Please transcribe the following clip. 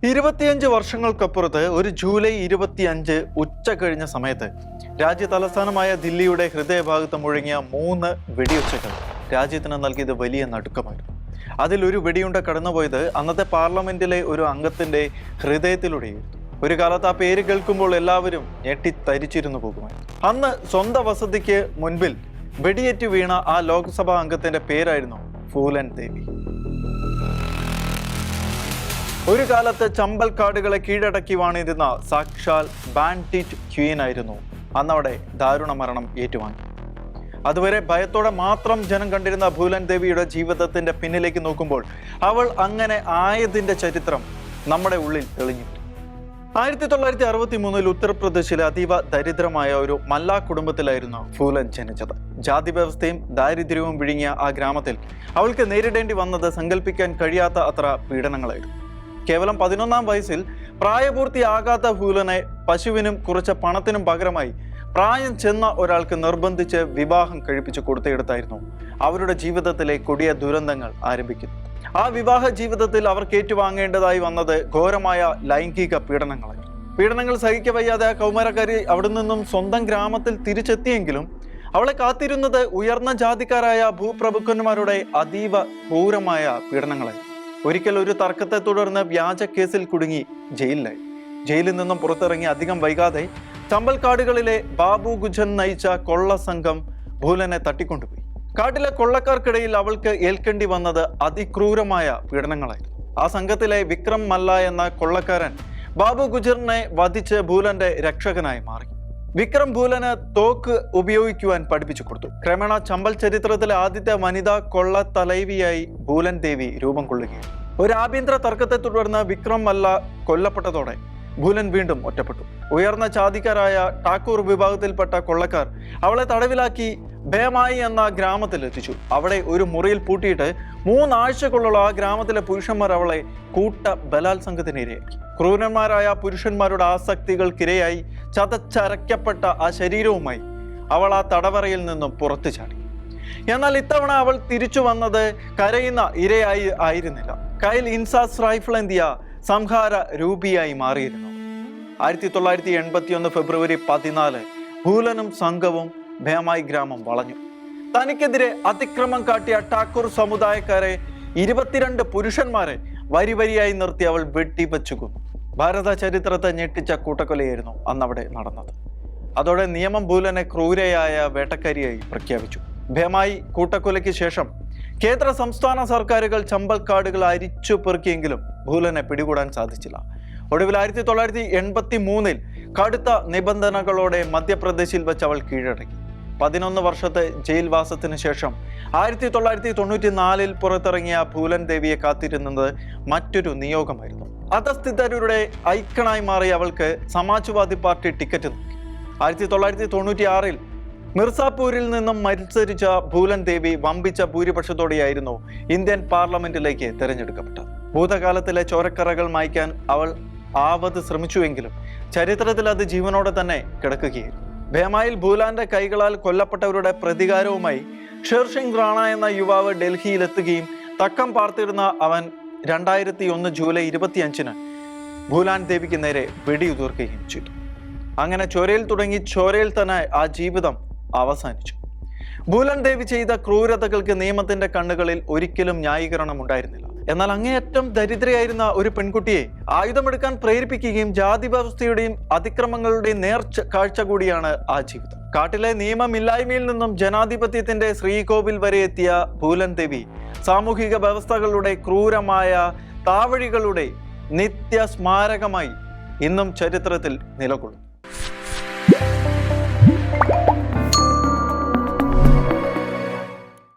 25 വർഷങ്ങൾക്കപ്പുറത്ത് ഒരു ജൂലൈ 25 ഉച്ച കഴിഞ്ഞ സമയത്ത് രാജ്യ തലസ്ഥാനമായ ദില്ലിയുടെ ഹൃദയഭാഗത്ത് മുഴങ്ങിയ 3 വെടിയൊച്ചകൾ രാജ്യത്തിന് നൽകിയത് വലിയ നടുക്കമായിരുന്നു. അതിലൊരു വെടിയുണ്ട കടന്നുപോയത് അന്നത്തെ പാർലമെന്റിലെ ഒരു അംഗത്തിന്റെ ഹൃദയത്തിലൂടെയായിരുന്നു. ഒരു കാലത്ത് ആ പേര് കേൾക്കുമ്പോൾ എല്ലാവരും ഞെട്ടിത്തരിച്ചിരുന്നു പോകുമായിരുന്നു. അന്ന് സ്വന്തം വസതിക്ക് മുൻപിൽ വെടിയേറ്റ് വീണ ആ ലോക്സഭാ അംഗത്തിന്റെ പേരായിരുന്നു ഫൂലൻ ദേവി. ഒരു കാലത്ത് ചമ്പൽ കാടുകളെ കീഴടക്കി വാണിരുന്ന സാക്ഷാൽ ബാൻഡിറ്റ് ക്വീൻ ആയിരുന്നു അന്നവിടെ ദാരുണ മരണം ഏറ്റുവാങ്ങി. അതുവരെ ഭയത്തോടെ മാത്രം ജനം കണ്ടിരുന്ന ഫൂലൻ ദേവിയുടെ ജീവിതത്തിന്റെ പിന്നിലേക്ക് നോക്കുമ്പോൾ അവൾ അങ്ങനെ ആയതിന്റെ ചരിത്രം നമ്മുടെ ഉള്ളിൽ തെളിഞ്ഞു. 1963 ഉത്തർപ്രദേശിലെ അതീവ ദരിദ്രമായ ഒരു മല്ല കുടുംബത്തിലായിരുന്നു ഫൂലൻ ജനിച്ചത്. ജാതി വ്യവസ്ഥയും ദാരിദ്ര്യവും വിഴുങ്ങിയ ആ ഗ്രാമത്തിൽ അവൾക്ക് നേരിടേണ്ടി വന്നത് സങ്കല്പിക്കാൻ കഴിയാത്ത അത്ര പീഡനങ്ങളായിരുന്നു. കേവലം 11-ാം വയസ്സിൽ പ്രായപൂർത്തിയാകാത്ത ഫൂലനെ പശുവിനും കുറച്ച് പണത്തിനും പകരമായി പ്രായം ചെന്ന ഒരാൾക്ക് നിർബന്ധിച്ച് വിവാഹം കഴിപ്പിച്ചു കൊടുത്തിടത്തായിരുന്നു അവരുടെ ജീവിതത്തിലെ കൊടിയ ദുരന്തങ്ങൾ ആരംഭിക്കുന്നത്. ആ വിവാഹ ജീവിതത്തിൽ അവർക്ക് ഏറ്റുവാങ്ങേണ്ടതായി വന്നത് ഘോരമായ ലൈംഗിക പീഡനങ്ങളായിരുന്നു. പീഡനങ്ങൾ സഹിക്കവയ്യാതെ ആ കൗമാരക്കാരി അവിടെ നിന്നും സ്വന്തം ഗ്രാമത്തിൽ തിരിച്ചെത്തിയെങ്കിലും അവളെ കാത്തിരുന്നത് ഉയർന്ന ജാതിക്കാരായ ഭൂപ്രഭുക്കന്മാരുടെ അതീവ ക്രൂരമായ പീഡനങ്ങളായിരുന്നു. ഒരിക്കൽ ഒരു തർക്കത്തെ തുടർന്ന് വ്യാജ കേസിൽ കുടുങ്ങി ജയിലിലായി. ജയിലിൽ നിന്നും പുറത്തിറങ്ങി അധികം വൈകാതെ ചമ്പൽ കാടുകളിലെ ബാബു ഗുജൻ നയിച്ച കൊള്ള സംഘം ഫൂലനെ തട്ടിക്കൊണ്ടുപോയി. കാട്ടിലെ കൊള്ളക്കാർക്കിടയിൽ അവൾക്ക് ഏൽക്കേണ്ടി വന്നത് അതിക്രൂരമായ പീഡനങ്ങളായിരുന്നു. ആ സംഘത്തിലെ വിക്രം മല്ല എന്ന കൊള്ളക്കാരൻ ബാബു ഗുജറിനെ വധിച്ച് ഫൂലന്റെ രക്ഷകനായി മാറി. വിക്രം ഫൂലന് തോക്ക് ഉപയോഗിക്കുവാൻ പഠിപ്പിച്ചു കൊടുത്തു. ക്രമേണ ചമ്പൽ ചരിത്രത്തിലെ ആദ്യത്തെ വനിതാ കൊള്ള തലൈവിയായി ഫൂലൻ ദേവി രൂപം കൊള്ളുകയാണ്. ഒരു ആഭ്യന്തര തർക്കത്തെ തുടർന്ന് വിക്രം മല്ല കൊല്ലപ്പെട്ടതോടെ ഫൂലൻ വീണ്ടും ഒറ്റപ്പെട്ടു. ഉയർന്ന ജാതിക്കാരായ ഠാക്കൂർ വിഭാഗത്തിൽപ്പെട്ട കൊള്ളക്കാർ അവളെ തടവിലാക്കി ഭേമായി എന്ന ഗ്രാമത്തിൽ എത്തിച്ചു. അവിടെ ഒരു മുറിയിൽ പൂട്ടിയിട്ട് 3 ആഴ്ചകളുള്ള ആ ഗ്രാമത്തിലെ പുരുഷന്മാർ അവളെ കൂട്ട ബലാത്സംഗത്തിനിരയാക്കി. ക്രൂരന്മാരായ പുരുഷന്മാരുടെ ആസക്തികൾക്കിരയായി ചതച്ചരയ്ക്കപ്പെട്ട ആ ശരീരവുമായി അവൾ ആ തടവറയിൽ നിന്നും പുറത്തു ചാടി. എന്നാൽ ഇത്തവണ അവൾ തിരിച്ചു വന്നത് കരയുന്ന ഇരയായി ആയിരുന്നില്ല. കയ്യിൽ ഇൻസാസ് റൈഫിൾ എന്തിയ സംഹാര രൂപിയായി മാറിയിരുന്നു. 1981 ഫെബ്രുവരി 14 ഫൂലനും സംഘവും ഭേമായി ഗ്രാമം വളഞ്ഞു. തനിക്കെതിരെ അതിക്രമം കാട്ടിയ ഠാക്കൂർ സമുദായക്കാരെ 22 പുരുഷന്മാരെ വരിവരിയായി നിർത്തി അവൾ വെട്ടിവെച്ചു കൊന്നു. ഭാരത ചരിത്രത്തെ ഞെട്ടിച്ച കൂട്ടക്കൊലയായിരുന്നു അന്നവിടെ നടന്നത്. അതോടെ നിയമം ഫൂലനെ ക്രൂരയായ വേട്ടക്കാരിയായി പ്രഖ്യാപിച്ചു. ഭേമായി കൂട്ടക്കൊലയ്ക്ക് ശേഷം കേന്ദ്ര സംസ്ഥാന സർക്കാരുകൾ ചമ്പൽ കാടുകൾ അരിച്ചു പെറുക്കിയെങ്കിലും ഫൂലനെ പിടികൂടാൻ സാധിച്ചില്ല. ഒടുവിൽ 1983 കടുത്ത നിബന്ധനകളോടെ മധ്യപ്രദേശിൽ വെച്ച് അവൾ കീഴടങ്ങി. 11 വർഷത്തെ ജയിൽവാസത്തിന് ശേഷം 1994 പുറത്തിറങ്ങിയ ഫൂലൻ ദേവിയെ കാത്തിരുന്നത് മറ്റൊരു നിയോഗമായിരുന്നു. അധസ്ഥിതരുടെ ഐക്കണായി മാറിയ അവൾക്ക് സമാജ്വാദി പാർട്ടി ടിക്കറ്റ് നൽകി. 1996 മിർസാപൂരിൽ നിന്നും മത്സരിച്ച ഫൂലൻ ദേവി വമ്പിച്ച ഭൂരിപക്ഷത്തോടെയായിരുന്നു ഇന്ത്യൻ പാർലമെന്റിലേക്ക് തിരഞ്ഞെടുക്കപ്പെട്ടത്. ഭൂതകാലത്തിലെ ചോരക്കറകൾ മായ്ക്കാൻ അവൾ ആവത് ശ്രമിച്ചുവെങ്കിലും ചരിത്രത്തിൽ അത് ജീവനോടെ തന്നെ കിടക്കുകയായിരുന്നു. ഭേമായിൽ ഫൂലന്റെ കൈകളാൽ കൊല്ലപ്പെട്ടവരുടെ പ്രതികാരവുമായി ഷെർസിംഗ് റാണ എന്ന യുവാവ് ഡൽഹിയിലെത്തുകയും തക്കം പാർത്തിരുന്ന അവൻ 2001 ജൂലൈ 25 ഫൂലൻ ദേവിക്ക് നേരെ വെടിയുതിർക്കുകയും ചെയ്തു. അങ്ങനെ ചോരയിൽ തുടങ്ങി ചോരയിൽ തന്നെ ആ ജീവിതം അവസാനിച്ചു. ഫൂലൻ ദേവി ചെയ്ത ക്രൂരതകൾക്ക് നിയമത്തിന്റെ കണ്ണുകളിൽ ഒരിക്കലും ന്യായീകരണം ഉണ്ടായിരുന്നില്ല. എന്നാൽ അങ്ങേയറ്റം ദരിദ്രയായിരുന്ന ഒരു പെൺകുട്ടിയെ ആയുധമെടുക്കാൻ പ്രേരിപ്പിക്കുകയും ജാതി വ്യവസ്ഥയുടെയും അതിക്രമങ്ങളുടെയും കാഴ്ച കൂടിയാണ് ആ ജീവിതം. കാട്ടിലെ നിയമമില്ലായ്മയിൽ നിന്നും ജനാധിപത്യത്തിന്റെ ശ്രീകോവിൽ വരെ എത്തിയ ഫൂലൻ ദേവി സാമൂഹിക വ്യവസ്ഥകളുടെ ക്രൂരമായ താവഴികളുടെ നിത്യ സ്മാരകമായി ഇന്നും ചരിത്രത്തിൽ നിലകൊള്ളുന്നു.